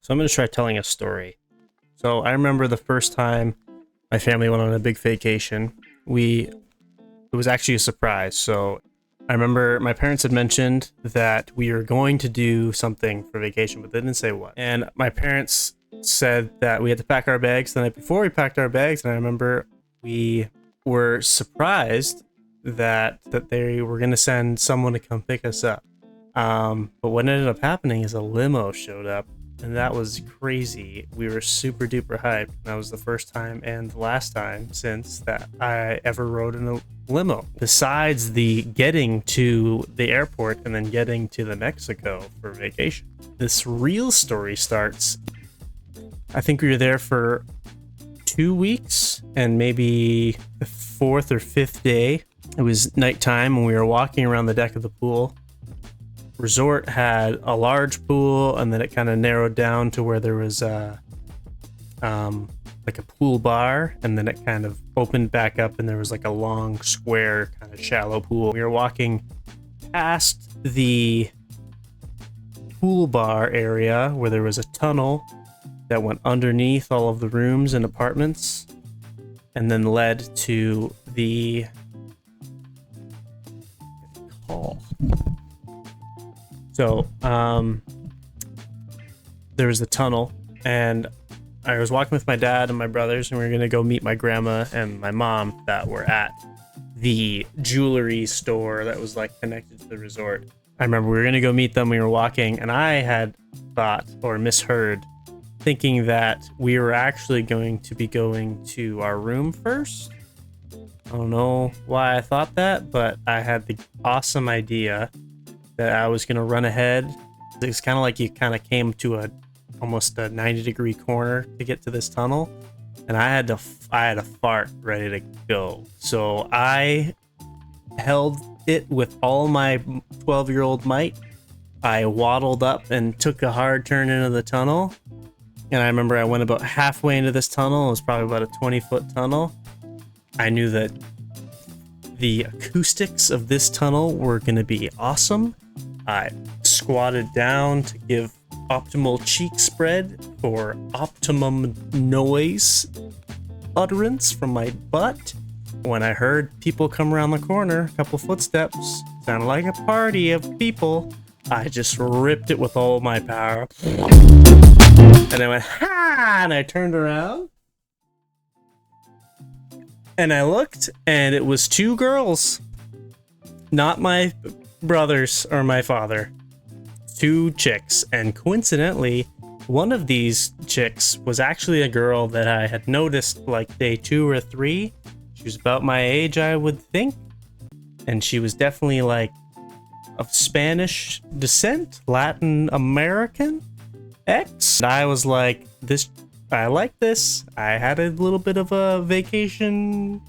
So I'm going to try telling a story. So I remember the first time my family went on a big vacation. It was actually a surprise. So I remember my parents had mentioned that we were going to do something for vacation, but they didn't say what. And my parents said that we had to pack our bags the night before we packed our bags. And I remember we were surprised that they were going to send someone to come pick us up. But what ended up happening is a limo showed up, and that was crazy. We were super duper hyped. That was the first time and the last time since that I ever rode in a limo. Besides the getting to the airport and then getting to the Mexico for vacation. This real story starts, I think we were there for 2 weeks, and maybe the fourth or fifth day, it was nighttime and we were walking around the deck of the pool. Resort had a large pool, and then it kind of narrowed down to where there was like a pool bar, and then it kind of opened back up and there was like a long square kind of shallow pool. We were walking past the pool bar area where there was a tunnel that went underneath all of the rooms and apartments and then led to the hall. So, there was the tunnel, and I was walking with my dad and my brothers, and we were going to go meet my grandma and my mom that were at the jewelry store that was like connected to the resort. I remember we were going to go meet them. We were walking, and I had thought or misheard, thinking that we were actually going to be going to our room first. I don't know why I thought that, but I had the awesome idea that I was going to run ahead. It's kind of like you kind of came to almost a 90-degree corner to get to this tunnel, and I had a fart ready to go. So I held it with all my 12-year-old might. I waddled up and took a hard turn into the tunnel, and I remember I went about halfway into this tunnel. It was probably about a 20-foot tunnel. I knew that the acoustics of this tunnel were going to be awesome. I squatted down to give optimal cheek spread for optimum noise utterance from my butt. When I heard people come around the corner, a couple footsteps, sounded like a party of people, I just ripped it with all my power. And I went, ha! And I turned around. And I looked, and it was two girls. Not my brothers or my father. Two chicks. And coincidentally, one of these chicks was actually a girl that I had noticed like day 2 or 3. She was about my age, I would think. And she was definitely like of Spanish descent, Latin American X. And I was like, I like this. I had a little bit of a vacation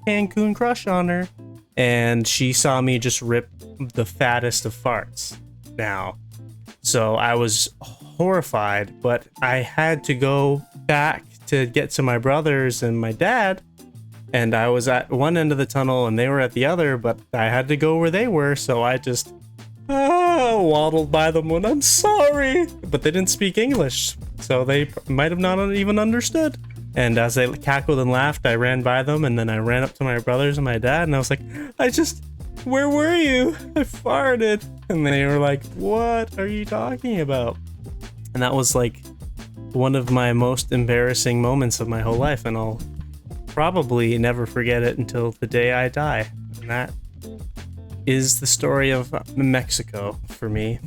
Cancun crush on her. And she saw me just rip the fattest of farts. Now, so I was horrified, but I had to go back to get to my brothers and my dad. And I was at one end of the tunnel and they were at the other, but I had to go where they were. So I just waddled by them when I'm sorry. But they didn't speak English, so they might have not even understood. And as they cackled and laughed, I ran by them, and then I ran up to my brothers and my dad, and I was like, where were you? I farted. And they were like, what are you talking about? And that was like one of my most embarrassing moments of my whole life, and I'll probably never forget it until the day I die. And that is the story of Mexico for me.